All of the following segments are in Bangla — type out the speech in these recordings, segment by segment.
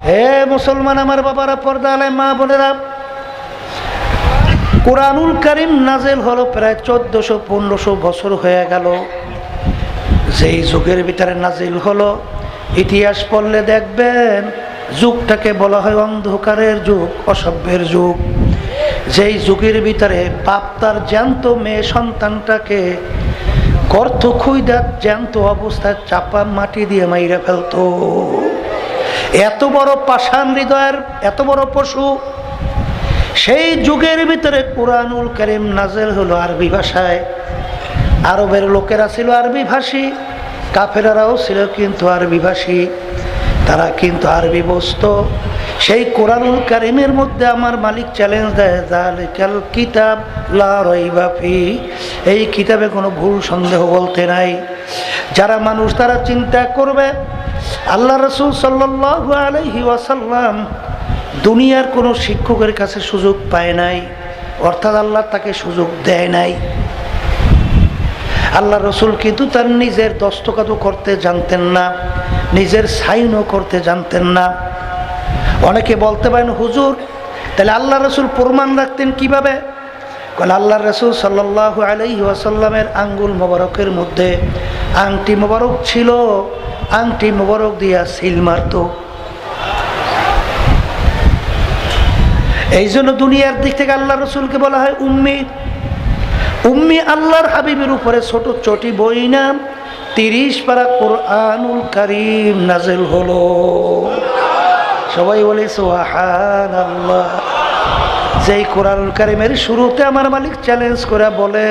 হে মুসলমান আমার বাবারা, পর্দা আলে মা বোনেরা, কুরআনুল কারীম নাজিল হলো প্রায় 1400-1500 বছর হয়ে গেল। যেই যুগের ভিতরে নাজিল হলো, ইতিহাস পড়লে দেখবেন যুগটাকে বলা হয় অন্ধকারের যুগ, অসভ্যের যুগ। যেই যুগের ভিতরে বাপ তার জ্যান্ত মেয়ে সন্তানটাকে গর্ত খুইদা জ্যান্ত অবস্থায় চাপা মাটি দিয়ে মাইরা ফেলতো। এত বড় পাষাণ হৃদয়ের এত বড় পশু, সেই যুগের ভিতরে কুরআনুল কারীম নাজিল হলো আরবি ভাষায়। আরবের লোকেরা ছিল আরবি ভাষী, কাফেরারাও ছিল কিন্তু আরবি ভাষী, তারা কিন্তু আরবি বুঝতো। সেই কুরআনুল কারীমের মধ্যে আমার মালিক চ্যালেঞ্জ দেয়, যালিকাল কিতাব লা রাইবা ফি, এই কিতাবে কোনো ভুল সন্দেহ বলতে নাই। যারা মানুষ তারা চিন্তা করবে, আল্লাহ রাসূল সাল্লাল্লাহু আলাইহি ওয়াসাল্লাম দুনিয়ার কোনো শিক্ষকের কাছে সুযোগ পায় নাই, অর্থাৎ আল্লাহ তাকে সুযোগ দেয় নাই। আল্লাহ রসুল কিন্তু তার নিজের দস্তখতও করতে জানতেন না, নিজের সাইনও করতে জানতেন না। অনেকে বলতে পারেন, হুজুর তাহলে আল্লাহ রসুল প্রমাণ রাখতেন কিভাবে? আল্লাহ রসুল সাল্লাল্লাহু আলাইহি ওয়াসাল্লামের আঙ্গুল মোবারকের মধ্যে আংটি মোবারক ছিল, আংটি মোবারক দিয়া সিল মারত। এই জন্য দুনিয়ার দিক থেকে আল্লাহ রসুলকে বলা হয় উম্মি। উম্মি আল্লাহর হাবিবের উপরে ছোট চটি বই না 30 পারা কুরআনুল কারীম নাজিল হলো। সবাই বলে সুবহানাল্লাহ। যেই কুরআনুল কারীমের শুরুতে আমার মালিক চ্যালেঞ্জ করে বলে,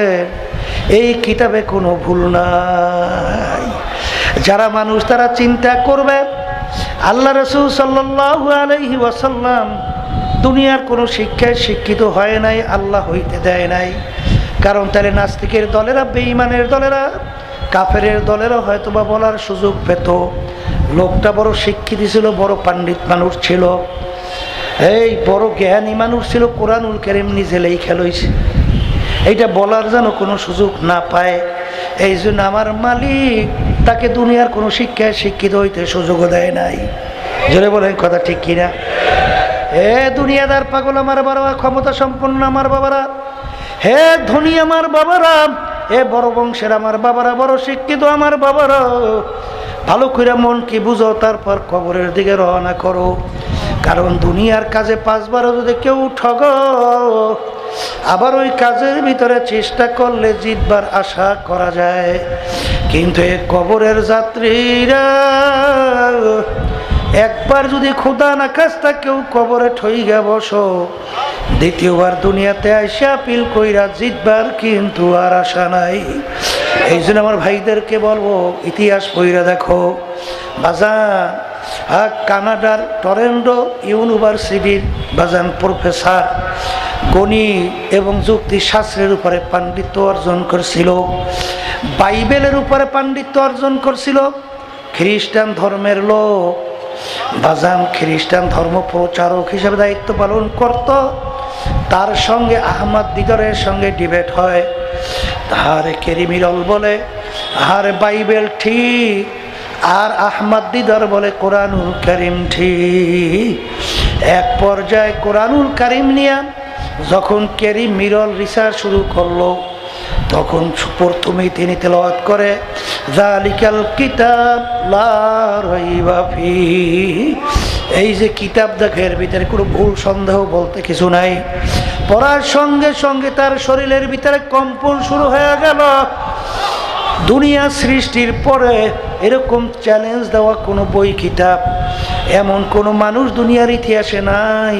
এই কিতাবে কোনো ভুল নাই। যারা মানুষ তারা চিন্তা করবে, আল্লাহ রাসূল সাল্লাল্লাহু আলাইহি ওয়াসাল্লাম দুনিয়ার কোনো শিক্ষায় শিক্ষিত হয় নাই, আল্লাহ হইতে দেয় নাই। কারণ তাহলে নাস্তিকের দলেরা, বেঈমানের দলেরা, কাফেরের দলেরা হয়তো বা বলার সুযোগ পেত, লোকটা বড় শিক্ষিত ছিল, বড় পণ্ডিত মানুষ ছিল, এই বড় জ্ঞানী মানুষ ছিল, কুরআনুল কারীম নিজে লেখা লইছে, এইটা বলার যেন কোনো সুযোগ না পায়। এই জন্য আমার মালিক তাকে দুনিয়ার কোনো শিক্ষায় শিক্ষিত হইতে সুযোগও দেয় নাই। জোরে বলেন কথা ঠিক কিনা? হে দুনিয়াদার পাগল আমার বাবারা, ক্ষমতা সম্পন্ন আমার বাবারা, হে ধনী আমার বাবারা, হে বড় বংশের আমার বাবারা, বড় শিক্ষিত আমার বাবারা, ভালো করে মন কি বুঝো, তারপর কবরের দিকে রওনা করো। কারণ দুনিয়ার কাজে 5 বারও যদি কেউ ঠগ, আবার ওই কাজের ভিতরে চেষ্টা করলে জিতবার আশা করা যায়। কিন্তু এই কবরের যাত্রীরা একবার যদি খোদা না খাস্তা কেউ কবরে ঠইগা বসো, দ্বিতীয়বার দুনিয়াতে আইসা পিল কইরা জিতবার কিন্তু আর আশা নাই। এই জন্য আমার ভাইদেরকে বলবো, ইতিহাস পড়া দেখো বাজান। কানাডার টরেন্টো ইউনিভার্সিটির বাজান প্রফেসর গণিত এবং যুক্তিশাস্ত্রের উপরে পাণ্ডিত্য অর্জন করছিল, বাইবেলের উপরে পাণ্ডিত্য অর্জন করছিল। খ্রিস্টান ধর্মের লোক বাজান, খ্রিস্টান ধর্ম প্রচারক হিসেবে দায়িত্ব পালন করত। তার সঙ্গে আহমদ দিদারের সঙ্গে ডিবেট হয়। তাহারে কেরিমিরল বলে আর বাইবেল ঠিক, আর আহমদ দিদার বলে কুরআনুল কারীম ঠিক। এক পর্যায়ে কুরআনুল কারীম নিয়ে যখন কেরিমিরল রিসার্চ শুরু করলো, তখন প্রথমেই তিনি তেলাওয়াত করে, যালিকাল কিতাব লা রাইবা ফি, এই যে কিতাব দেখে এর ভিতরে কোনো ভুল সন্দেহ বলতে কিছু নাই। পড়ার সঙ্গে সঙ্গে তার শরীরের ভিতরে কম্পন শুরু হয়ে গেল। দুনিয়া সৃষ্টির পরে এরকম চ্যালেঞ্জ দেওয়া কোনো বই কিতাব, এমন কোনো মানুষ দুনিয়ার ইতিহাসে নাই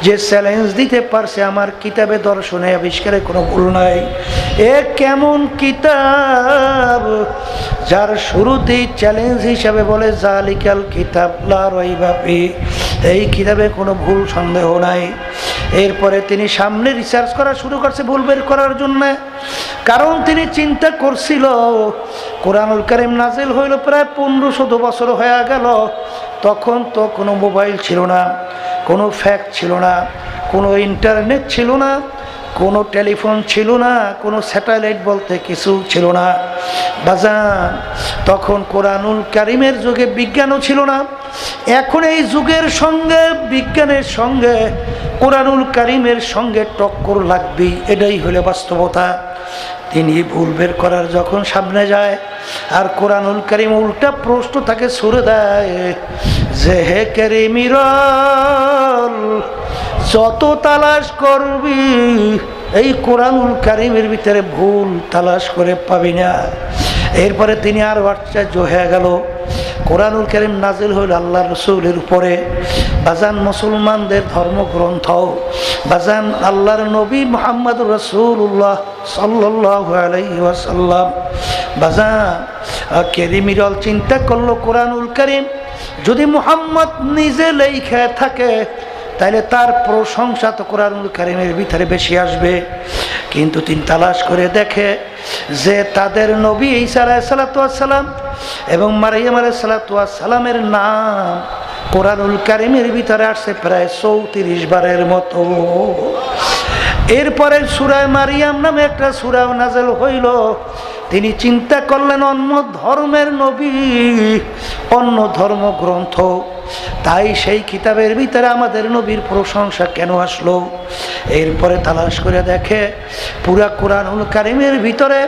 যে চ্যালেঞ্জ দিতে পারছে আমার কিতাবে দর্শনে আবিষ্কারে কোনো ভুল নাই। এ কেমন কিতাব যার শুরুতেই চ্যালেঞ্জ হিসাবে বলে যালিকাল কিতাব লা রাইবা ফি, এই কিতাবে কোনো ভুল সন্দেহ নাই। এরপরে তিনি সামনে রিসার্চ করা শুরু করছে ভুল বের করার জন্য। কারণ তিনি চিন্তা করছিল, কুরআনুল কারীম নাজিল হইল প্রায় 1500 বছর হয়ে গেল, তখন তো কোনো মোবাইল ছিল না, কোনো ফ্যাক্স ছিল না, কোনো ইন্টারনেট ছিল না, কোনো টেলিফোন ছিল না, কোনো স্যাটেলাইট বলতে কিছু ছিল না বাজান। তখন কুরআনুল কারীমের যুগে বিজ্ঞানও ছিল না, এখন এই যুগের সঙ্গে বিজ্ঞানের সঙ্গে কোরআনুল কারীমের সঙ্গে টক্কর লাগবেই, এটাই হলো বাস্তবতা। তিনি ভুল বের করার যখন সামনে যায় আর কোরআনুল কারীম উল্টা প্রশ্ন তাকে ছুড়ে দেয় যে হে কারীমিরল, যত তালাশ করবি এই কোরআনুল কারীমের ভিতরে ভুল তালাশ করে পাবি না। এরপরে তিনি আর আশ্চর্য হয়ে গেল। কোরআনুল কারীম নাজিল হইল আল্লাহ রসুলের উপরে। বাজান মুসলমানদের ধর্মগ্রন্থ, বাজান আল্লাহর নবী মুহাম্মদ রাসূলুল্লাহ সাল্লাল্লাহু আলাইহি ওয়াসাল্লাম। বাজান কারীমিরল চিন্তা করলো কোরআনুল কারীম যদি মুহাম্মদ নিজে লেখা থাকে তাহলে তার প্রশংসা তো কোরআনুল কারীমের ভিতরে বেশি আসবে। কিন্তু তিনি তালাশ করে দেখে যে তাদের নবী ঈসা আলাইহিস সালাম এবং মারইয়াম আলাইহিস সালামের নাম কোরআনুল কারীমের ভিতরে আসছে প্রায় 34 বারের মতো। এরপরে সূরা মারইয়াম নামে একটা সূরা নাযিল হইল। তিনি চিন্তা করলেন অন্য ধর্মের নবী, অন্য ধর্মগ্রন্থ, তাই সেই কিতাবের ভিতরে আমাদের নবীর প্রশংসা কেন আসলো? এরপরে তালাশ করে দেখে পুরা কোরআনুল কারীমের ভিতরে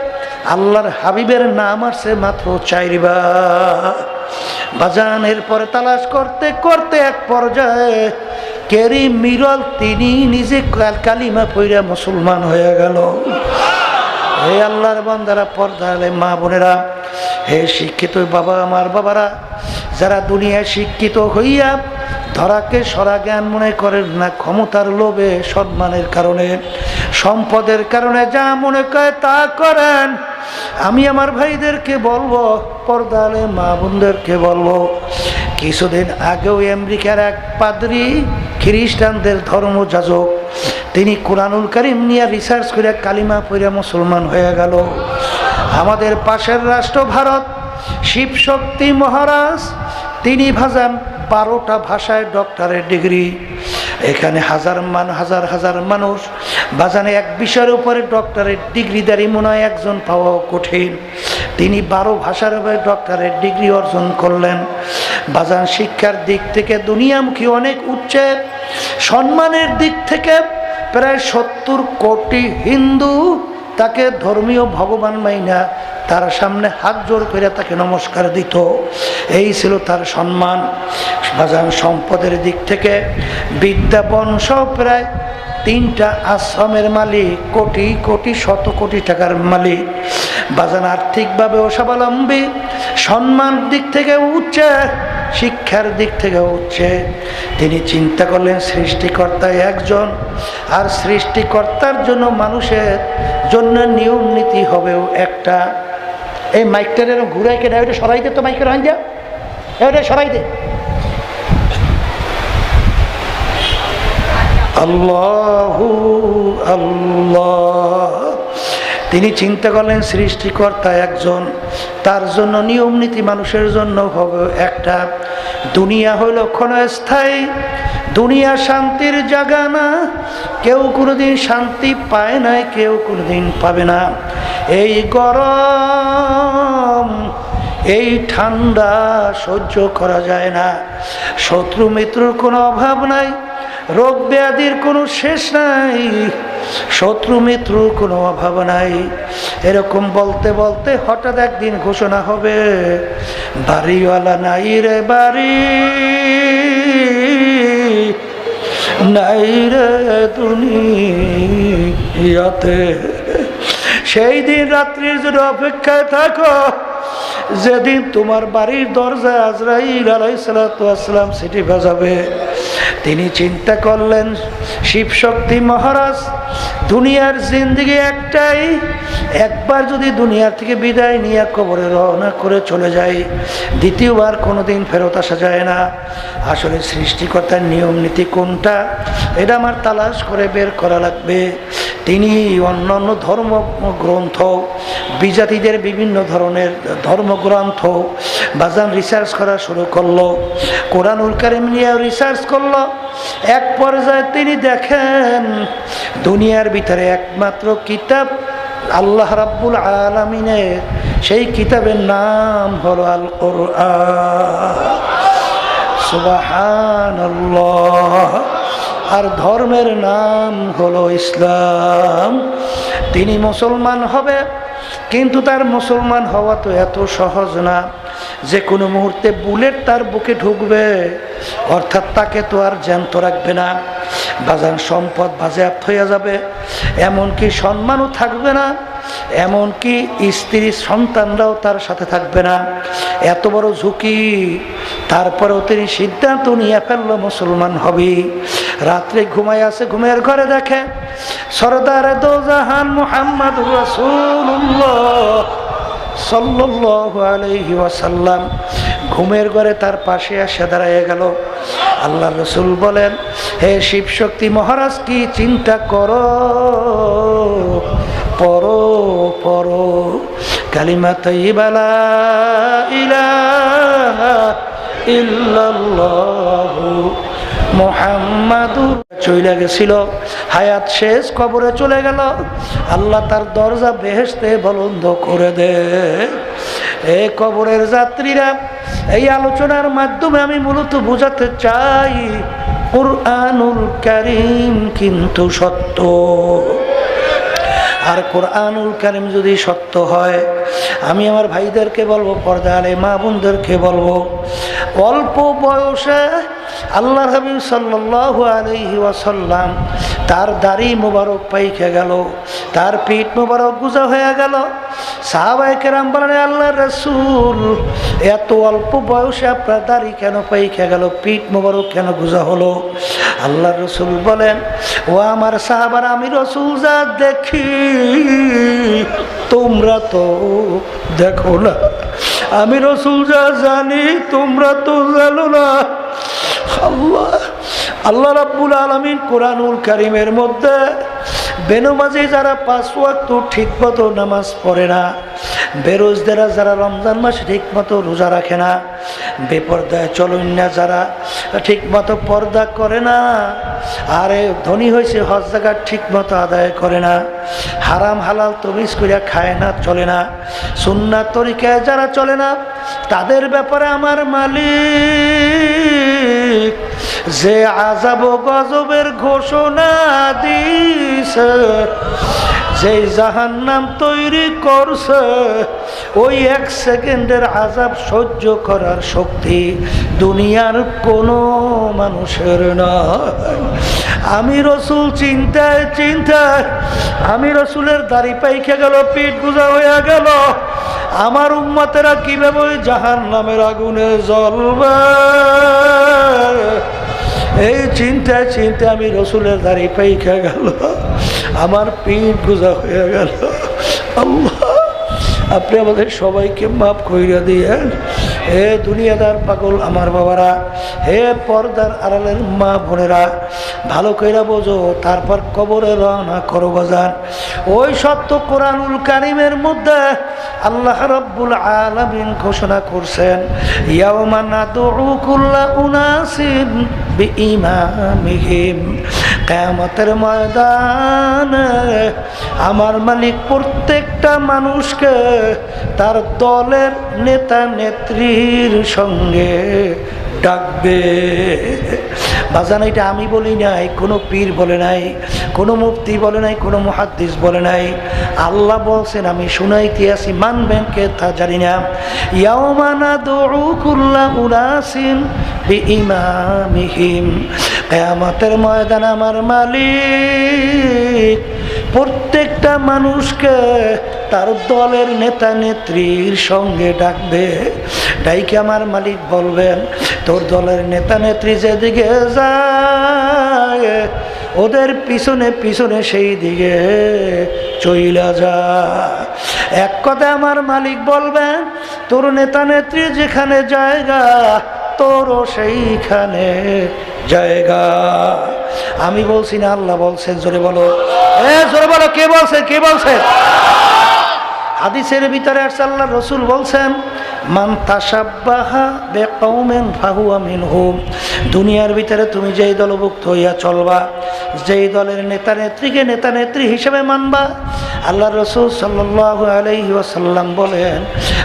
আল্লাহর হাবিবের নাম আসছে মাত্র 4 বার। বাজান এরপরে তালাশ করতে করতে এক পর্যায়ে কারীমিরল তিনি নিজে কালিমা পড়ে মুসলমান হয়ে গেল। হে আল্লাহর বান্দারা, পর্দালে মা বোনেরা, হে শিক্ষিত বাবা, আমার বাবারা, যারা দুনিয়ায় শিক্ষিত হইয়া ধরাকে সরা জ্ঞান মনে করেন না, ক্ষমতার লোভে, সম্মানের কারণে, সম্পদের কারণে যা মনে করে তা করেন, আমি আমার ভাইদেরকে বলবো, পর্দালে মা বোনদেরকে বলবো, কিছুদিন আগেও আমেরিকার এক পাদ্রী খ্রিস্টানদের ধর্মযাজক তিনি কোরআনুল কারীম নিয়ে রিসার্চ করে কালিমা পড়ে মুসলমান হয়ে গেল। আমাদের পাশের রাষ্ট্র ভারত, শিবশক্তি মহারাজ তিনি ভাজান 12টা ভাষায় ডক্টরেট ডিগ্রি। এখানে হাজার হাজার মানুষ বাজানে এক বিষয়ের উপরে ডক্টরেট ডিগ্রিদারি মনে হয় একজন পাওয়া কঠিন। তিনি 12 ভাষার উপরে ডক্টরেট ডিগ্রি অর্জন করলেন। বাজান শিক্ষার দিক থেকে দুনিয়ামুখী অনেক উচ্চে, সম্মানের দিক থেকে প্রায় 70 কোটি হিন্দু তাকে ধর্মীয় ভগবান মাইনা তার সামনে হাত জোড় করে তাকে নমস্কার দিত। এই ছিল তার সম্মান। বাজান সম্পদের দিক থেকে বিদ্যাপন সহ প্রায় 3টা আশ্রমের মালিক, কোটি কোটি শত কোটি টাকার মালিক। বাজান আর্থিকভাবেও স্বাবলম্বী, সম্মান দিক থেকে উচ্চে, শিক্ষার দিক থেকে উচ্চে। তিনি চিন্তা করলেন সৃষ্টিকর্তা একজন, আর সৃষ্টিকর্তার জন্য মানুষের জন্য নিয়ম নীতি হবেও একটা। এই মাইকটার ঘুরাই কেটে ওইটা সরাই দে, তো মাইকের হয় যা, ওইটা সরাই দে। আল্লাহু আল্লাহ। তিনি চিন্তা করলেন সৃষ্টিকর্তা একজন, তার জন্য নিয়ম নীতি মানুষের জন্য হবে একটা। দুনিয়া হইল ক্ষণস্থায়ী, দুনিয়া শান্তির জায়গা না। কেউ কোনোদিন শান্তি পায় নাই, কেউ কোনোদিন পাবে না। এই গরম, এই ঠান্ডা সহ্য করা যায় না। শত্রু মিত্রর কোনো অভাব নাই, রোগ ব্যাধির কোনো শেষ নাই, শত্রু মিত্রর কোনো অভাব নাই। এরকম বলতে বলতে হঠাৎ একদিন ঘোষণা হবে, বাড়িওয়ালা নাই রে বাড়ি, নাই রে দুনিয়াতে। সেই দিন রাত্রির জন্য অপেক্ষায় থাকো, যেদিন তোমার বাড়ির দরজায় আজরাইল আলাইহিস সালাম সিটি বাজাবে। তিনি চিন্তা করলেন শিবশক্তি মহারাজ, দুনিয়ার জিন্দেগি একটাই, একবার যদি দুনিয়ার থেকে বিদায় নিয়ে কবরে রওনা করে চলে যায়, দ্বিতীয়বার কোনোদিন ফেরত আসা যায় না। আসলে সৃষ্টিকর্তার নিয়ম নীতি কোনটা, এটা আমার তালাশ করে বের করা লাগবে। তিনি অন্যান্য ধর্মগ্রন্থ, বিজাতিদের বিভিন্ন ধরনের ধর্মগ্রন্থ বাজান রিসার্চ করা শুরু করলো। কোরআনুল কারীম নিয়ে রিসার্চ করলো। এক পর্যায়ে তিনি দেখেন দুনিয়ার ভিতরে একমাত্র কিতাব আল্লাহ রাব্বুল আলামিনের, সেই কিতাবের নাম হলো আল কোরআন। সুবহানাল্লাহ। আর ধর্মের নাম হলো ইসলাম। তিনি মুসলমান হবে, কিন্তু তার মুসলমান হওয়া তো এত সহজ না। যে কোনো মুহূর্তে বুলেট তার বুকে ঢুকবে, অর্থাৎ তাকে তো আর জ্যান্ত রাখবে না। বাজান সম্পদ বাজেয়াপ্ত হয়ে যাবে, এমনকি সম্মানও থাকবে না, এমনকি স্ত্রী সন্তানরাও তার সাথে থাকবে না। এত বড় ঝুঁকি, তারপরেও তিনি সিদ্ধান্ত নিয়ে ফেললো মুসলমান হবে। রাত্রে ঘুমায় আছে, ঘুমের ঘরে দেখে সরদারে দো জাহান মুহাম্মদুর রাসূলুল্লাহ সাল্লাল্লাহু আলাইহি ওয়াসাল্লাম ঘুমের ঘরে তার পাশে এসে দাঁড়িয়ে গেল। আল্লাহ রসুল বলেন, হে শিব শক্তি মহারাজ, কি চিন্তা করো, পড়ো পড়ো কালিমা তাইয়্যিবা লা ইলাহা ইল্লাল্লাহু মুহাম্মাদুর। চলে গেছিল, হায়াত শেষ, কবরে চলে গেল। আল্লাহ তার দরজা বেহেশতে বন্ধ করে দে। এই কবরের যাত্রীরা, এই আলোচনার মাধ্যমে আমি মূলত বোঝাতে চাই, কুরআনুল কারীম কিন্তু সত্য। আর কুরআনুল কারীম যদি সত্য হয়, আমি আমার ভাইদেরকে বলবো, পর্দারে মা বোনদেরকে বলবো, অল্প বয়সে আল্লাহর হাবিব সাল্লাল্লাহু আলাইহি ওয়াসাল্লাম তার দাড়ি মোবারক পাইকে গেল, তার পিঠ মোবারক গুজা হয়ে গেল। সাহাবায়ে কেরাম বলেন, আল্লাহর রাসূল, এত অল্প বয়সে আপনার দাড়ি কেন পাইকে গেল, পিঠ মোবারক কেন গুজা হলো? আল্লাহর রাসূল বলেন, ও আমার সাহাবারা, আমি রাসূল যা দেখি তোমরা তো দেখো না, আমি রাসূল যা জানি তোমরা তো জানো না। আল্লাহ রাব্বুল আলামিন কুরআনুল কারীমের মধ্যে বেনমাজি যারা 5 ওয়াক্ত ঠিকমতো নামাজ পড়ে না, বেরোজদারা যারা রমজান মাসে ঠিকমতো রোজা রাখে না, বেপর্দায় চলন না যারা ঠিকমতো পর্দা করে না, আরে ধনী হয়েছে হজ জাকাত ঠিকমতো আদায় করে না, হারাম হালাল তমিজ করিয়া খায় না, চলে না, সুন্নাত তরিকায় যারা চলে না, তাদের ব্যাপারে আমার মালিক যে আযাব ও গজবের ঘোষণা দিয়েছে, যে জাহান্নাম তৈরি করছে, ওই 1 সেকেন্ডের আযাব সহ্য করার শক্তি দুনিয়ার কোনো মানুষের নয়। আমি রাসূল চিন্তায় চিন্তায়, আমি রাসূলের দাড়ি পাইকে গেল, পিঠ গুজা হয়ে গেল, আমার উম্মতেরা কিভাবে ওই জাহান্নামের আগুনে জ্বলবে, এই চিন্তায় চিন্তায় আমি রাসূলের দাড়ি পাইকে গেল, আমার পিঠ গুজা হয়ে গেল। আল্লাহ, আপনি আমাদের সবাইকে মাফ কইরা দিয়েন। হে দুনিয়াদার পাগল আমার বাবারা, হে পর্দার আড়ালের মা বোনেরা, ভালো কইরা বোঝো, তারপর কবরে রওনা করো বাজান। ওই সত্য কুরআনুল কারীমের মধ্যে আল্লাহ রাব্বুল আলামিন ঘোষণা করছেন, ইয়াওমা নাদউ কুল্লা উনাসিন বিইমামিহিম। কিয়ামতের ময়দানে আমার মালিক প্রত্যেকটা মানুষকে তার দলের নেতা নেত্রীর সঙ্গে ডাকবে। বাজান, এটা আমি বলি নাই, কোনো পীর বলে নাই, কোনো মুফতি বলে নাই, কোনো মুহাদ্দিস বলে নাই, আল্লাহ বলছেন, আমি শুনাইতে আছি, মানবেন কে তা জানি না। ইয়াওমা নাদউ কুল্লা উনাসিন বিইমামিহিম। কিয়ামতের ময়দানে আমার মালিক প্রত্যেকটা মানুষকে তার দলের নেতা নেত্রীর সঙ্গে ডাকবে। ডাইকে আমার মালিক বলবেন, তোর দলের নেতা নেত্রী যেদিকে যায়, ওদের পিছনে পিছনে সেই দিকে চইলা যা। এক কথায় আমার মালিক বলবেন, তোর নেতা নেত্রী যেখানে জায়গা, তোরও সেইখানে জায়গা। আমি বলছি না, আল্লাহ বলছেন। জোরে বলো, জোরে বলো, কে বলছে, কে বলছে? হাদিসের ভিতরে আসছে, আল্লাহ রসুল বলছেন, মান তাশাব্বাহা বিকওমিন ফাহুয়া মিনহুম। দুনিয়ার ভিতরে তুমি যেই দলভুক্ত হইয়া চলবা, যেই দলের নেতা নেত্রীকে নেতা নেত্রী হিসেবে মানবা, আল্লাহ রাসূল সাল্লাল্লাহু আলাইহি ওয়াসাল্লাম বলেন,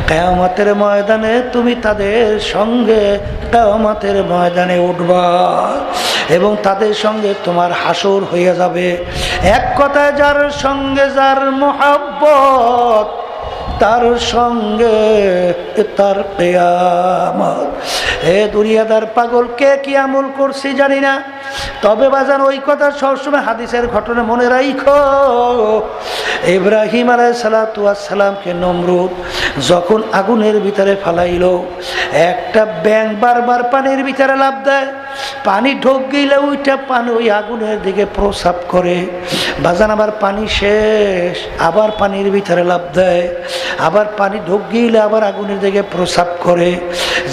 কিয়ামতের ময়দানে তুমি তাদের সঙ্গে কিয়ামতের ময়দানে উঠবা এবং তাদের সঙ্গে তোমার হাসর হয়ে যাবে। এক কথায় যার সঙ্গে যার মুহাব্বত তার সঙ্গে তার কিয়ামত। হে দুনিয়াদার পাগল, কে কি আমল করছি জানি না, তবে বাজান ওই কথা সবসময় হাদিসের ঘটনা মনে রাখো। ইব্রাহিম আলাইহিস সালাতু ওয়াস সালামকে নমরুদ যখন আগুনের ভিতরে ফালাইল, একটা ব্যাঙ বারবার পানির ভিতরে লাফ দেয়, পানি ঢোক গেলে ওইটা পানি ওই আগুনের দিকে প্রসাব করে। বাজান আবার পানি শেষ, আবার পানির ভিতরে লাফ দেয়, আবার পানি ঢোক গেলে আবার আগুনের দিকে প্রসাব করে।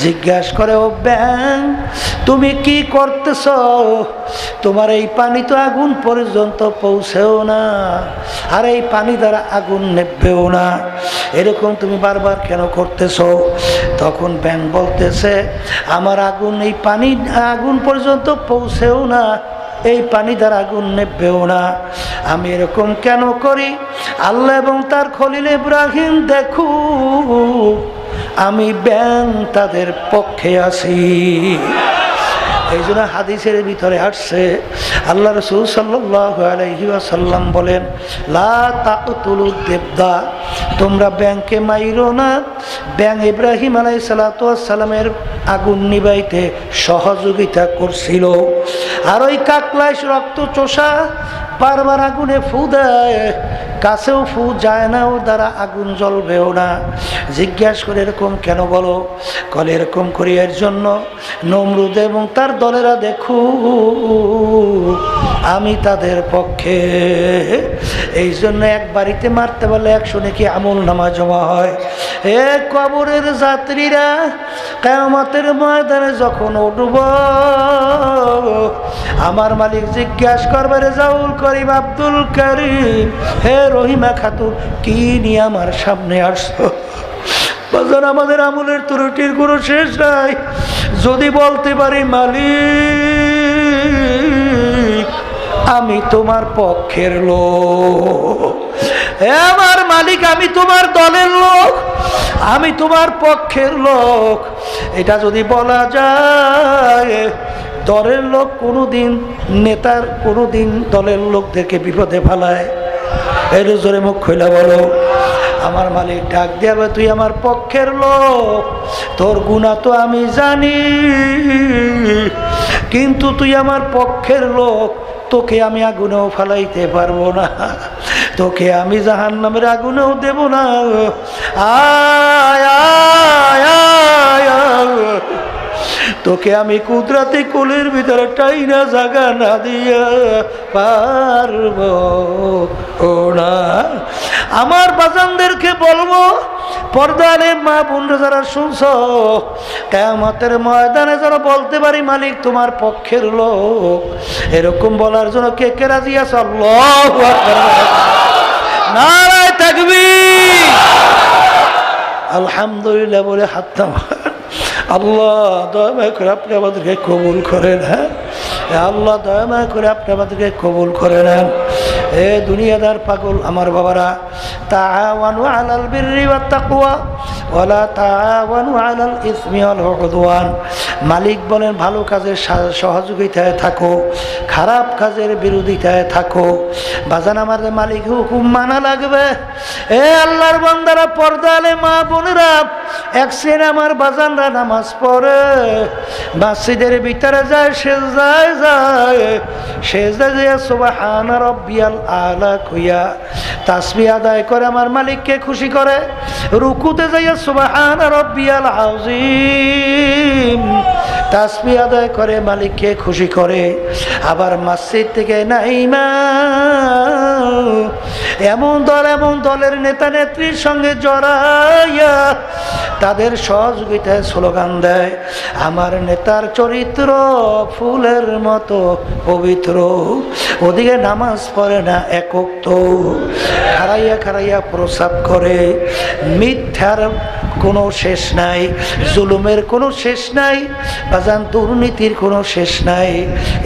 জিজ্ঞাসা করে, ও ব্যাঙ তুমি কি করতেছ? তোমার এই পানি তো আগুন পর্যন্ত পৌঁছেও না, আর এই পানি দ্বারা আগুন নেবেও না, এরকম তুমি বারবার কেন করতেছ? তখন ব্যাঙ বলতেছে, আমার আগুন এই পানি আগুন পর্যন্ত পৌঁছেও না, এই পানি দ্বারা আগুন নেবেও না, আমি এরকম কেন করি? আল্লাহ এবং তার খলিল ইব্রাহিম দেখু আমি ব্যাঙ তাদের পক্ষে আছি। এই জন্য হাদিসের ভিতরে আসছে, আল্লাহ রাসূল সাল্লাল্লাহু আলাইহি ওয়াসাল্লাম বলেন, লা তাকতুলুদ দেবদা, তোমরা ব্যাঙকে মাইরো না। ব্যাঙ ইব্রাহিম আলাইহিস সালাতু ওয়াস সালামের আগুন নিবাইতে সহযোগিতা করছিল। আর ওই কাকলাইশ রক্ত চোষা বারবার আগুনে ফু দেয়, কাছেও ফু যায় না, ওর দ্বারা আগুন জ্বলবেও না। জিজ্ঞাসা করে, এরকম কেন বলো? কলে এরকম করি এর জন্য নমরুদ এবং তার দলেরা দেখু আমি তাদের পক্ষে। এই জন্য এক বাড়িতে মারতে পারলে 100 নেকি আমল নামা জমা হয়। এ কবরের যাত্রীরা, কিয়ামতের ময়দানে যখন উঠব, আমার মালিক জিজ্ঞাসা করবে, রেজাউল করিম আব্দুল করিম, হে রহিমা খাতুন, কি নিয়ে আমার সামনে আসছো? বাজার আমাদের আমলের ত্রুটির কোনো শেষ নাই। যদি বলতে পারি, মালিক আমি তোমার পক্ষের লোক, আমার মালিক আমি তোমার দলের লোক, আমি তোমার পক্ষের লোক, এটা যদি বলা যায়, দলের লোক কোনোদিন নেতার কোনোদিন দলের লোকদেরকে বিপদে ফেলায়? এর জোরে মুখ খুলে বলো। আমার মালিক ডাক দেবে, তুই আমার পক্ষের লোক, তোর গুনাহ তো আমি জানি, কিন্তু তুই আমার পক্ষের লোক, তোকে আমি আগুনেও ফেলাইতে পারবো না, তোকে আমি জাহান্নামের আগুনেও দেব না। আয় আয় আয় আয়, তোকে আমি কুদরতি কুলের ভিতরে টাইনা জাগা না দিয়া পারবো না। আমার বাজানদেরকে বলবো, পর্দারে মা বোনরা যারা শুনছো, কিয়ামতের ময়দানে যারা বলতে পারি মালিক তোমার পক্ষের লোক, এরকম বলার জন্য কে কে রাজি আছে? আল্লাহু আকবার, নারায়ে তাকবীর, আলহামদুলিল্লাহ বলে হাত নামান। আল্লাহ দয়া করে আপনি আমাদেরকে কবুল করেন। হ্যাঁ আল্লাহ দয়া করে আপনি আমাদেরকে কবুল করে নেন। এ দুনিয়াদার পাগল আমার বাবারা, তাআওয়ানু আলাল বিররি ওয়াত তাকওয়া ওয়ালা তাআওয়ানু আলাল ইসমি ওয়াল উদওয়ান। মালিক বলেন, ভালো কাজের সহযোগিতায় থাকো, খারাপ কাজের বিরোধিতায় থাকো। বাজান আমার মালিক হুকুম মানা লাগবে। এ আল্লাহর বান্দারা, পর্দালে মা বোনেরা, এক শ্রেণী আমার বাজানরা নামাজ পড়ে, মসজিদের ভিতরে যায়, সেজদায় যায়, সেজদায় যায় সুবহানা রাব্বিয়াল আলা কইয়া তাসবিহ আদায় করে আমার মালিককে খুশি করে। রুকুতে যাইয়া সুবহানা রাব্বিয়াল আযীম তাসবিহ আদায় করে মালিককে খুশি করে। আবার মসজিদ থেকে নাইমা এমন দলের নেতা নেত্রীর সঙ্গে জড়াইয়া তাদের সহযোগিতায় স্লোগান দেয়, আমার নেতার চরিত্র ফুলের মতো পবিত্র। ওদিকে নামাজ পড়ে না, একক তো খাড়াইয়া খাড়াইয়া প্রসাব করে। মিথ্যার কোনো শেষ নাই, জুলুমের কোনো শেষ নাই। বাজান দুর্নীতির কোনো শেষ নাই।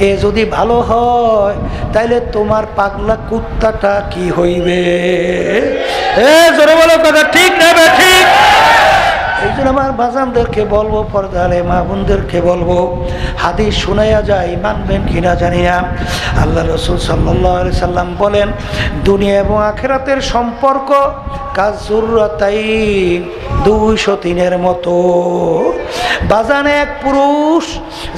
এ যদি ভালো হয় তাইলে তোমার পাগলা কুত্তাটা কি হইবে? জোরে বলো কথা ঠিক না ঠিক? এই জন্য আমার বাজানদেরকে বলবো, পর্দালে মা বোনদেরকে বলবো, হাদিস শোনাইয়া যায়, মানবেন কিনা জানি না। আল্লাহ রসুল সাল্লাল্লাহু আলাইহি সাল্লাম বলেন, দুনিয়া এবং আখিরাতের সম্পর্ক কাজুরতাই 203-এর মতো। বাজানে এক পুরুষ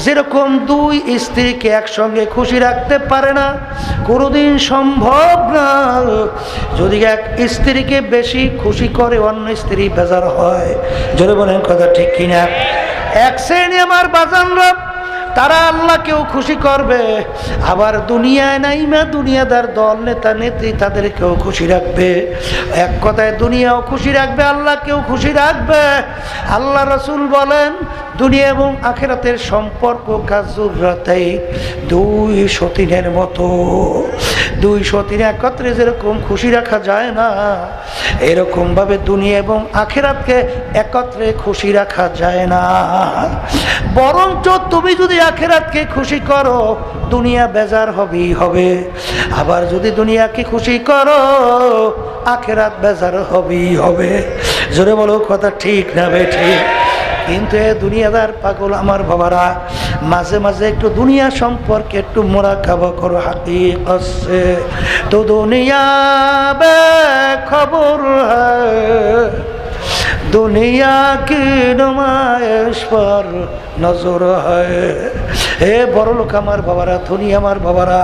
যেরকম 2 স্ত্রীকে একসঙ্গে খুশি রাখতে পারে না, কোনোদিন সম্ভব না। যদি এক স্ত্রীকে বেশি খুশি করে অন্য স্ত্রী বেজার হয়। জোরে বলেন কথা ঠিক কিনা? এক শ্রেণী আমার বাজানরা, তারা আল্লাহকেও খুশি করবে, আবার দুনিয়ায় নাইমা দুনিয়াদার দল নেতা নেত্রী তাদেরকেও খুশি রাখবে। এক কথায় দুনিয়াও খুশি রাখবে, আল্লাহকেও খুশি রাখবে। আল্লাহ রসুল বলেন, দুনিয়া এবং আখিরাতের সম্পর্ক কাজুরতাই 203-এর মতো। 203 একত্রে যেরকম খুশি রাখা যায় না, এরকম ভাবে দুনিয়া এবং আখিরাতকে একত্রে খুশি রাখা যায় না। বরঞ্চ তুমি যদি আখিরাতকে খুশি করো, দুনিয়া বেজার হবেই হবে। আবার যদি দুনিয়াকে খুশি করো, আখিরাত বেজার হবেই হবে। জোরে বলো কথা ঠিক না ঠিক? কিন্তু এ দুনিয়াদার পাগল আমার বাবারা, মাঝে মাঝে একটু দুনিয়া সম্পর্কে একটু মুরাকাবা করো। হাকিকত সে তো দুনিয়া বে খবর হ্যায়, দুনিয়া কি নুমাইশ পর নজর হয়। হে বড় লোক আমার বাবারা, ধনী আমার বাবারা,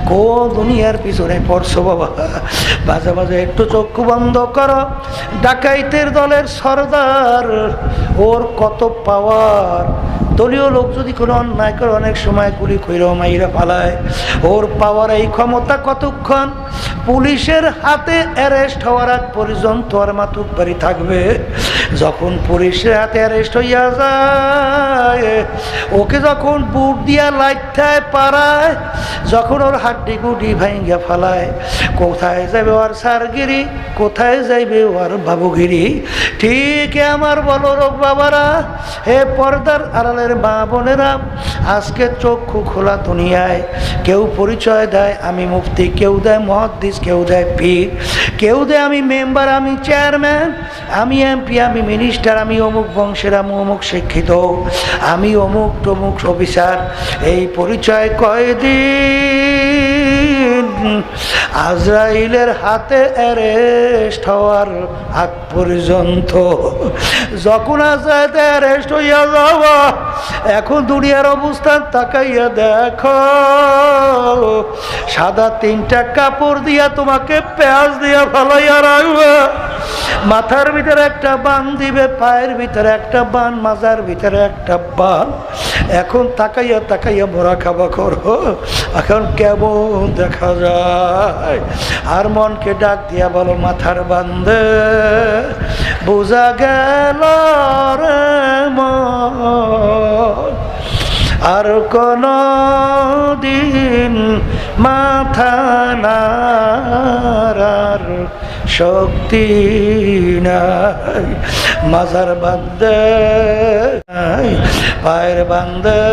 কোন দুনিয়ার পিছনে পড়ছো বাবা? মাঝে মাঝে একটু চক্ষু বন্ধ করো। ডাকাইতের দলের সর্দার, ওর কত পাওয়ার! দলীয় লোক যদি কোনো অন্যায় করে অনেক সময় গুলি কইরাও মাইরা পালায়। ওর পাওয়ার, এই ক্ষমতা কতক্ষণ? পুলিশের হাতে অ্যারেস্ট হওয়ার আগ পর্যন্ত আর মাতুব্বারি থাকবে। যখন পুলিশের হাতে অ্যারেস্ট হইয়া যায়, ওকে যখন বুট দিয়া লাইটায় পাড়ায়, যখন ওর হাড্ডি গুডি ভাঙ্গা ফালায়, কোথায় যাবে ওর সারগিরি, কোথায় যাইবে ওর বাবুগিরি? ঠিক আমার বলো রোগ বাবারা, হে পর্দার আড়ালের মা বোনেরা, আজকে চক্ষু খোলা দুনিয়ায় কেউ পরিচয় দেয় আমি মুফতি, কেউ দেয় মুহাদ্দিস, কেউ দেয় পীর, কেউ দেয় আমি মেম্বার, আমি চেয়ারম্যান, আমি এমপি, আমি মিনিস্টার, আমি অমুক বংশের, আমি অমুক শিক্ষিত, আমি অমুক তমুক অফিসার। এই পরিচয় কয়দিন? আজরাইলের হাতে অ্যারেস্ট হওয়ার আগ পর্যন্ত। যখন আজরাইল অ্যারেস্ট হইয়া যাওয়া, এখন দুনিয়ার অবস্থান তাকাইয়া দেখো, সাদা 3টা কাপড় দিয়া তোমাকে পেঁয়াজ দিয়া ফালাইয়া রাখবে। মাথার ভিতরে একটা বান দিবে, পায়ের ভিতরে একটা বান, মাজার ভিতরে একটা বান। এখন তাকাইয়া তাকাইয়া মোরা খাবা করো, এখন কেমন দেখা যায়? আর মনকে ডাক দিয়া বলো, মাথার বান্ধে বোঝা গেল রে মন, আর কোন দিন মাথা নাড়ার শক্তি নাই। মাজার বান্ধে পায়ের বান্ধে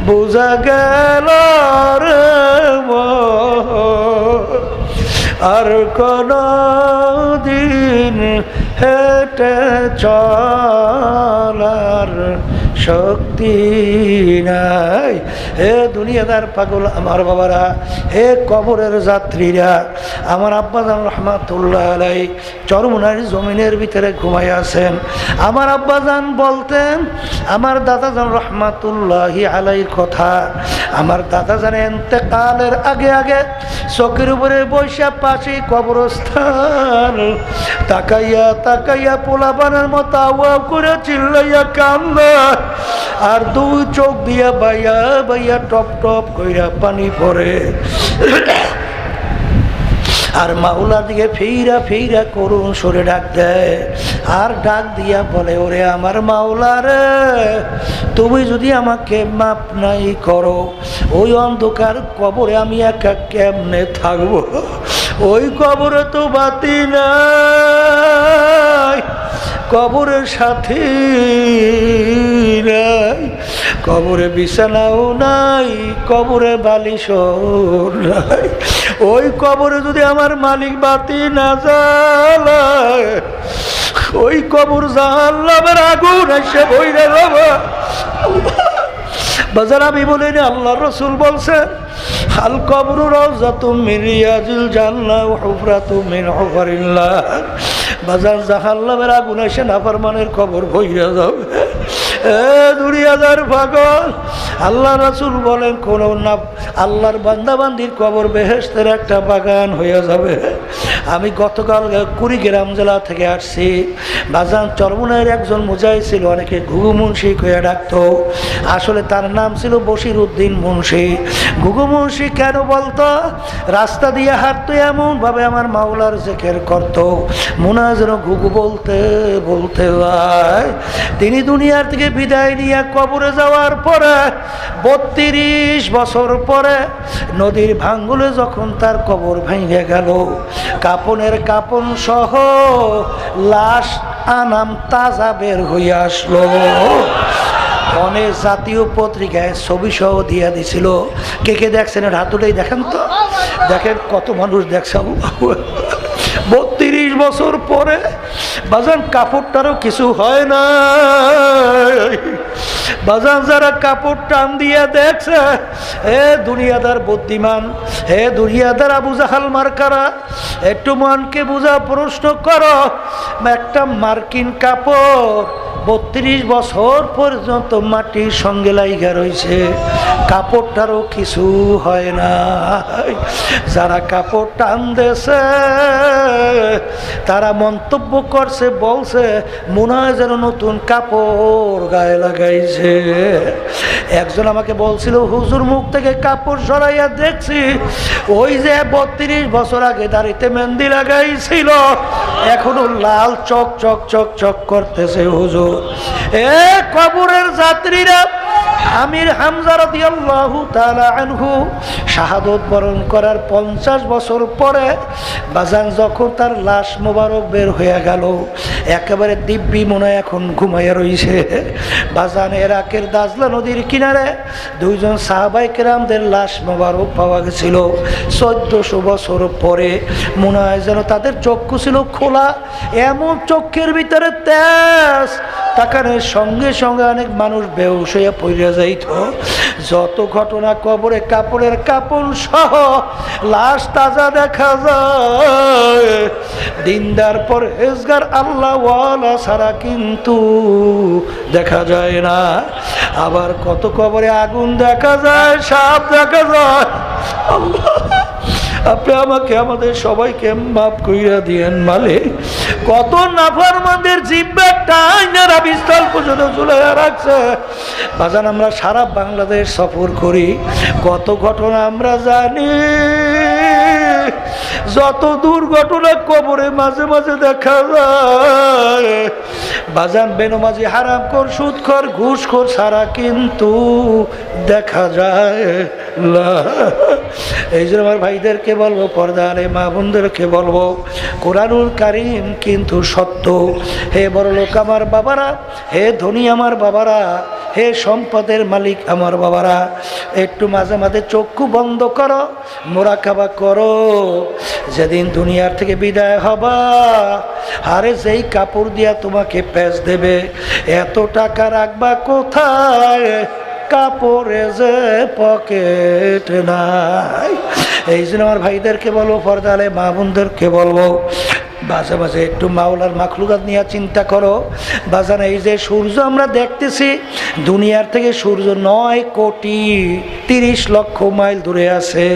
বোঝা গেল রে মন, আর কোন দিন হেঁটে চলার শক্তি নাই। হে দুনিয়াদার পাগল আমার বাবারা, হে কবরের যাত্রীরা, আমার আব্বাজান রহমাতুল্লাহ আলাই চরমুনার জমিনের ভিতরে ঘুমাই আছেন। আমার আব্বাজান বলতেন আমার দাদাজান রহমাতুল্লাহি আলাইর কথা। আমার দাদাজানের ইন্তেকালের আগে আগে চোখের উপরে বৈশা পাশে কবরস্থান, তাকাইয়া তাকাইয়া পোলাপানের মতো আওয়াজ করে চিল্লাইয়া কান্দা, আর 2 চোখ দিয়া বাইয়া বাইয়া টপ টপ কইরা পানি পড়ে। আর মাওলার দিকে ফিরা ফিরা করুন সরে ডাক দেয়, আর ডাক দিয়া বলে, ওরে আমার মাওলা রে, তুমি যদি আমাকে মাপ নাই করো, ওই অন্ধকার কবরে আমি একা কেমনে থাকবো? ওই কবরে তো বাতি নাই, কবরের সাথে নাই, কবরে বিছানাও নাই, কবরে বালিশও নাই। ওই কবরে যদি আমার মালিক বাতি না জ্বালায়, ওই কবর জাহান্নামের আগুন এসে বইরে যাবে। বাজার আমি বলিনি, আল্লাহ রসুল বলছেন আল কবরু রাউযাতুম মিন রিয়াজিল জান্নাহ ওয়া হুফরাতুম মিন হুফারিল্লাহ। বাজার জাহান্নামের আগুন এসে নাফরমানের কবর ভইরা যাবে। দুনিয়াদার পাগল, আল্লাহ রাসূল বলেন কোন না আল্লাহর বান্দাবান্দির কবর বেহেশতের একটা বাগান হয়ে যাবে। আমি গতকাল কুড়িগ্রাম জেলা থেকে আসছি। বাজান চরমুনাইয়ের একজন মুজাহিদ ছিল, অনেকে ঘুঘু মুন্সি হয়ে ডাকতো। আসলে তার নাম ছিল বশির উদ্দিন মুন্সি। ঘুঘু মুন্সি কেন বলতো? রাস্তা দিয়ে হাঁটতো, এমনভাবে আমার মাওলার জিকির করতো, মনে হয় যেন ঘুঘু বলতে বলতে যায়। তিনি দুনিয়ার থেকে বিদায় নিয়ে কবরে যাওয়ার পরে 32 বছর পরে নদীর ভাঙ্গুলে যখন তার কবর ভেঙে গেল, কাপনের কাপন সহ লাশ আনাম তাজা বের হয়ে আসলো। অনেক জাতীয় পত্রিকায় ছবি সহ দিয়ে দিছিল। কে কে দেখছেন হাতুটাই দেখেন তো, দেখেন কত মানুষ দেখছে। 32 বছর পরে বাজান কাপড়টারও কিছু হয় না। বাজান যারা কাপড় টান দিয়ে দেখছে, হে দুনিয়াদার বুদ্ধিমান, হে দুনিয়াদার আবু জাহাল মার্কারা, একটু মনকে বুঝা প্রশ্ন করো। একটা মার্কিন কাপড় 32 বছর পর্যন্ত মাটির সঙ্গে লাইগা রয়েছে, কাপড়টারও কিছু হয় না। যারা কাপড় টান দিয়েছে তারা মন্তব্য করছে, বলছে মনে হয় যেন নতুন কাপড় গায়ে লাগাইছে। একজন আমাকে বলছিল, হুজুর মুখ থেকে কাপড় সরাইয়া দেখছি ওই যে 32 বছর আগে দাড়িতে মেহেন্দি লাগাইছিল এখনো লাল চক চক চক চক করতেছে। হুজুর, এ কবরের যাত্রীরা, আমির হামজা রাদিয়াল্লাহু তাআলা আনহু শাহাদত বরণ করার 50 বছর পরে বাজান যখন তার লাশ মোবারক বের হয়ে গেল, একেবারে দিব্যি মনে এখন ঘুমাইয়া রইছে। বাজান ইরাকের দাজলা নদীর কিনারে 2 জন সাহাবায়ে কেরামদের লাশ মোবারক পাওয়া গেছিল 1400 বছর পরে। মনে হয় যেন তাদের চক্ষু ছিল খোলা, এমন চোখের ভিতরে তেজ, তাকানোর সঙ্গে সঙ্গে অনেক মানুষ বেহুশ হয়ে পড়ে যাইত। যত ঘটনা, কবরে কাপড়ের কাপড় সহ লাশ তাজা দেখা যায়। দিনদার পরহেজগার আল্লাহওয়ালা ছাড়া কিন্তু দেখা যায় না। আবার কত কবরে আগুন দেখা যায়, সাপ দেখা যায়। আল্লাহ, আপনি আমাকে আমাদের সবাইকে মাফ কইরা দিয়েন মালিক। কত নাফরমানদের জিহ্বাটা আইনারা বিস্তল পর্যন্ত ঝুলাইয়া রাখছে। বাজান আমরা সারা বাংলাদেশ সফর করি, কত ঘটনা আমরা জানি। যত দুর্ঘটনা কবরে মাঝে মাঝে দেখা যায়। বাজান বেনমাজি, হারামখোর, সুদখোর, ঘুষখোর ছাড়া কিন্তু দেখা যায় না। এই জন্য আমার ভাইদেরকে বলবো, পর্দারে মা বোনদেরকে বলবো, কোরআনুল কারীম কিন্তু সত্য। হে বড়লোক আমার বাবারা, হে ধনী আমার বাবারা, হে সম্পদের মালিক আমার বাবারা, একটু মাঝে মাঝে চক্ষু বন্ধ করো, মোরাকাবা করো। যেদিন দুনিয়ার থেকে বিদায় হবা, আরে যেই কাপড় দিয়া তোমাকে প্যাচ দেবে, এত টাকা রাখবা কোথায়? কাপড়ে যে পকেট নাই। এই জন্য আমার ভাইদেরকে বলবো, পর্দালে মা বোনদেরকে বলবো, মাঝে মাঝে একটু মাওলার মাখলুকাত নিয়ে চিন্তা করো। বাজান, এই যে সূর্য আমরা দেখতেছি, দুনিয়ার থেকে সূর্য 9,30,00,000 মাইল দূরে আছে।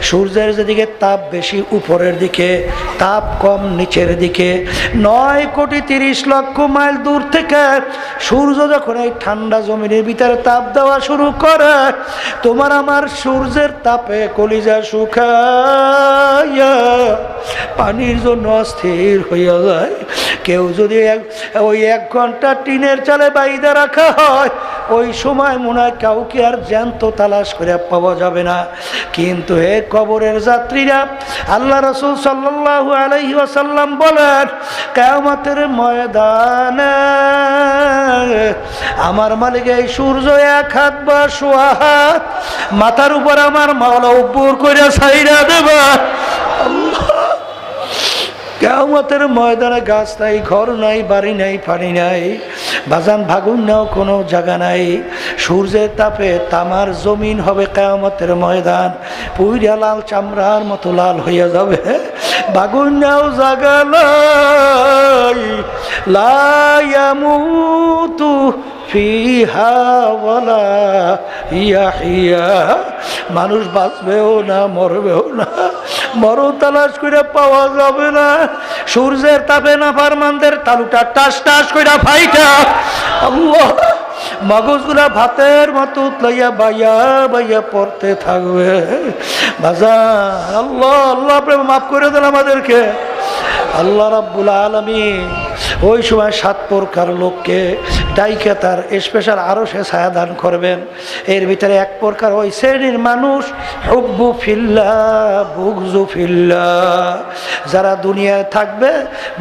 সূর্যের যেদিকে তাপ বেশি উপরের দিকে, তাপ কম নিচের দিকে। 9,30,00,000 মাইল দূর থেকে সূর্য যখন এই ঠান্ডা জমিনের ভিতরে তাপ দেওয়া শুরু করে, তোমার আমার সূর্যের তাপে কলিজা শুকায়া পানির জন্য অস্থির বাহির হইয়া যায়। কেউ যদি ওই 1 ঘন্টা টিনের চালে বাইদা রাখা হয়, ওই সময় মনে হয় কাউকে আর জ্যান্ত তালাশ করে পাওয়া যাবে না। কিন্তু হে কবরের যাত্রীরা, আল্লাহ রাসূল সাল্লাল্লাহু আলাইহি ওয়াসাল্লাম বলেন, কিয়ামতের ময়দানে আমার মালিক এই সূর্য 1 হাত বা 1.5 হাত মাথার উপর আমার মাওলা উপর করে ছাইরা দেবা। কিয়ামতের ময়দানে গাছ নাই, ঘর নাই, বাড়ি নাই, পানি নাই, বাজান ভাগুন নাও কোনো জায়গা নাই। সূর্যের তাপে তামার জমিন হবে কিয়ামতের ময়দান, পুইরা লাল চামড়ার মতো লাল হইয়া যাবে। ভাগুন নাও জায়গা নাই, লা ইয়ামুতু ফিহা ওয়ালা ইয়াহিয়া, মানুষ বাঁচবেও না মরবেও না, মরণ তালাশ করে পাওয়া যাবে না। সূর্যের তাপে নাফরমানদের তালুটা টাস টাস করে ফাইটা আল্লাহ মগজগুলা ভাতের মতো উতলাইয়া বাইয়া বাইয়া পড়তে থাকবে। বাজার আল্লাহ আল্লাহ মাফ করে দেন আমাদেরকে। আল্লাহ রাব্বুল আলামিন ওই সময় 7 প্রকার লোককে ডাইকে তার স্পেশাল আরো সে ছায়া দান করবেন। এর ভিতরে 1 প্রকার ওই শ্রেণীর মানুষ, হুব্বু ফিল্লাহ বুগজু ফিল্লাহ, যারা দুনিয়ায় থাকবে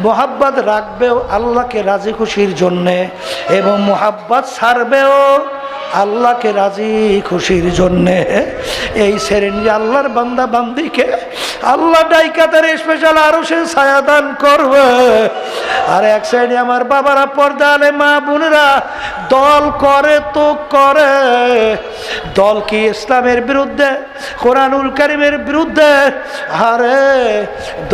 মোহাব্বত রাখবেও আল্লাহকে রাজি খুশির জন্যে, এবং মোহাব্বত ছাড়বেও আল্লাহকে রাজি খুশির জন্যে। এই শ্রেণীর আল্লাহর বান্দা বান্দিকে আল্লাহ ডাইকা তার স্পেশাল আরো সে ছায়া দান করবে। আর 1 শ্রেণী আমার বাবারা, পর্দা আলে মা বোনেরা, দল করে তো করে। দল কি ইসলামের বিরুদ্ধে, কোরআনুল কারীমের বিরুদ্ধে? আরে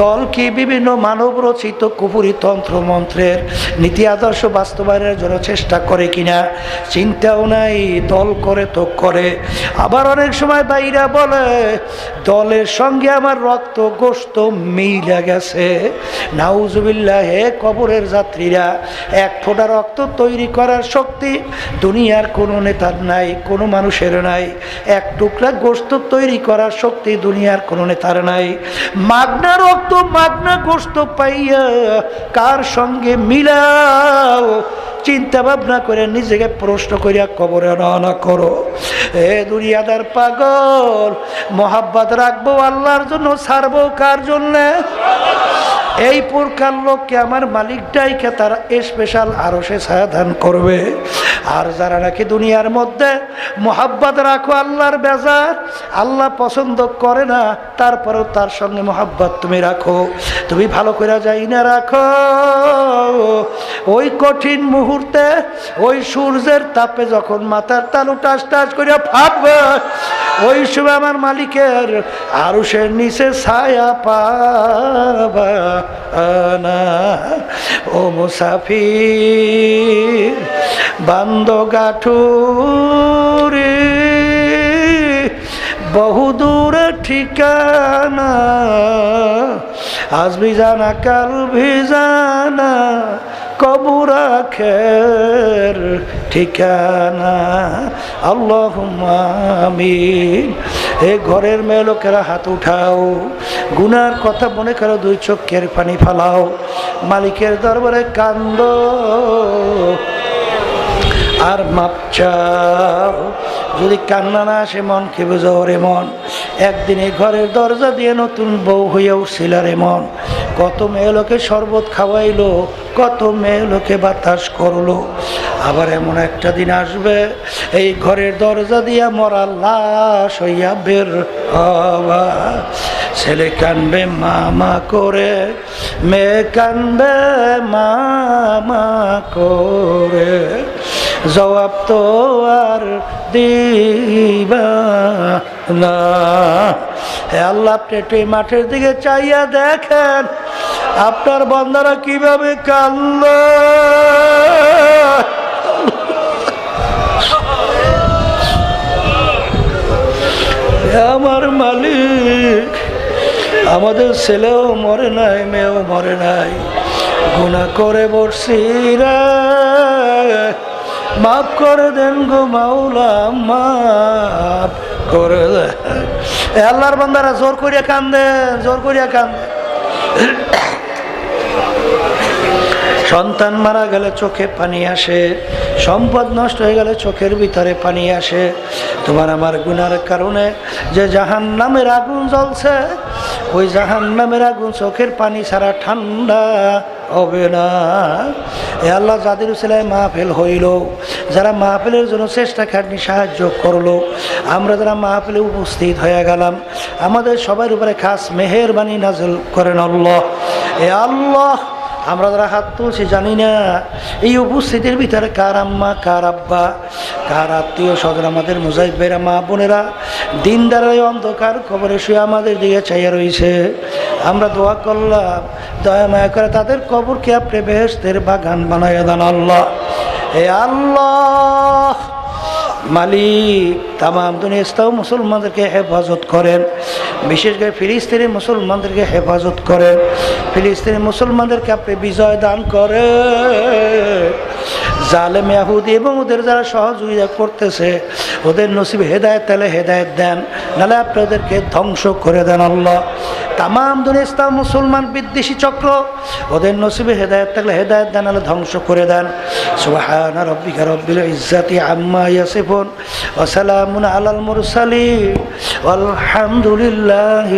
দল কি বিভিন্ন মানব রচিত কুফরি তন্ত্র মন্ত্রের নীতি আদর্শ বাস্তবায়নের জন্য চেষ্টা করে কিনা চিন্তাও নাই। দল করে তো করে। আবার অনেক সময় বাইরা বলে দলের সঙ্গে আমার রক্ত গোশত মিলে গেছে। নাউজুবিল্লাহ। হে কবরের যাত্রীরা, 1 ফোঁটা রক্ত তৈরি করার শক্তি দুনিয়ার কোনো নেতার নাই, কোনো মানুষের নাই। 1 টুকরা গোশত তৈরি করার শক্তি দুনিয়ার কোনো নেতার নাই। মাগনা রক্ত মাগনা গোশত পাইয়া কার সঙ্গে মিলাও, চিন্তা ভাবনা করে নিজেকে প্রশ্ন করিয়া কবরে রওনা করো। এ দুনিয়াদার পাগল, মোহাব্বত রাখবো আল্লাহর জন্য, ছাড়বো কার জন্যে? এই প্রকার লোককে আমার মালিক ডাইকে তার স্পেশাল আরো সে ছায়া দান করবে। আর যারা নাকি দুনিয়ার মধ্যে মোহাব্বত রাখো আল্লাহর বেজার, আল্লাহ পছন্দ করে না, তারপরেও তার সঙ্গে মোহাব্বত তুমি রাখো, তুমি ভালো করে যাই না রাখো, ওই কঠিন মুহূর্তে ওই সূর্যের তাপে যখন মাথার তালু টাস টাস করে ফাটবে, ওই সময় আমার মালিকের আরশের নিচে ছায়া পাবা না। ও মুসাফির বান্দো গাঠুরি, বহুদূরে ঠিকানা, আজ ভিজানা কাল ভিজানা, কবর আখের ঠিকানা। আল্লাহুম্মা আমিন। এ ঘরের মেয়ে লোকেরা হাত উঠাও, গুনার কথা মনে করো, 2 চোখের পানি ফালাও, মালিকের দরবারে কান্দো আর মাপ চাও। যদি কান্না না আসে মন কে বুঝো রে মন, একদিন এই ঘরের দরজা দিয়ে নতুন বউ হইয়া উঠছিল রে মন। কত মেয়ে লোকে শরবত খাওয়াইলো, কত মেয়ে লোকে বাতাস করলো। আবার এমন একটা দিন আসবে এই ঘরের দরজা দিয়া মরা লাশ হইয়া বের হবা। ছেলে কানবে মামা করে, মেয়ে কানবে মামা করে, জবাব তো আর দিবা না। হে আল্লাহ, আপনি একটু এই মাঠের দিকে চাইয়া দেখেন আপনার বান্দারা কিভাবে কাঁদল। আমার মালিক, আমাদের ছেলেও মরে নাই, মেয়েও মরে নাই, গুনাহ করে বসছি রে, মাফ করে দেন গো মাওলা, মাফ করে দেন। আল্লাহর বান্দারা জোর করিয়া কান্দে, জোর করিয়া কান্দে। সন্তান মারা গেলে চোখে পানি আসে, সম্পদ নষ্ট হয়ে গেলে চোখের ভিতরে পানি আসে। তোমার আমার গুনার কারণে যে জাহান্নামের আগুন জ্বলছে, ওই জাহান্নামের আগুন চোখের পানি ছাড়া ঠান্ডা হবে না। এ আল্লাহ, যাদের উসিলায় মাহফিল হইল, যারা মাহফিলের জন্য চেষ্টা খাটনি সাহায্য করলো, আমরা যারা মাহফিলে উপস্থিত হয়ে গেলাম, আমাদের সবার উপরে খাস মেহেরবানি নাযিল করেন আল্লাহ। এ আল্লাহ, আমরা যারা হাত তুলছি জানি না এই উপস্থিতির ভিতরে কার আম্মা, কার আব্বা, কার আত্মীয় স্বজন, আমাদের মুজাহিদ মা বোনেরা দিনদারের এই অন্ধকার কবরে শুয়ে আমাদের দিকে চাইয়া রয়েছে। আমরা দোয়া করলাম, দয়া মায়া করে তাদের কবরকে আপনি বেহেশতের বাগান বানাইয়া দেন আল্লাহ। এ আল্লাহ মালিক, তামাম দুনিয়াস্তাও মুসলমানদেরকে হেফাজত করেন, বিশেষ করে ফিলিস্তিনি মুসলমানদেরকে হেফাজত করেন। ফিলিস্তিনি মুসলমানদেরকে আপনি বিজয় দান করেন। জালেম ইহুদি এবং ওদের যারা সহযোগিতা করতেছে, ওদের নসিবে হেদায়েত তাহলে হেদায়েত দেন, নাহলে আপনি ওদেরকে ধ্বংস করে দেন আল্লাহ। তামাম দুনিয়া মুসলমান বিদ্বেষী চক্র, ওদের নসিবে হেদায়েত থাকলে হেদায়েত দেন, নাহলে ধ্বংস করে দেন। সুবহানা রাব্বিকা রাব্বিল ইজ্জাতি আম্মা ইয়াসিফুন ওয়া সালামুন আলাল মুরসালিন ওয়ালহামদুলিল্লাহি।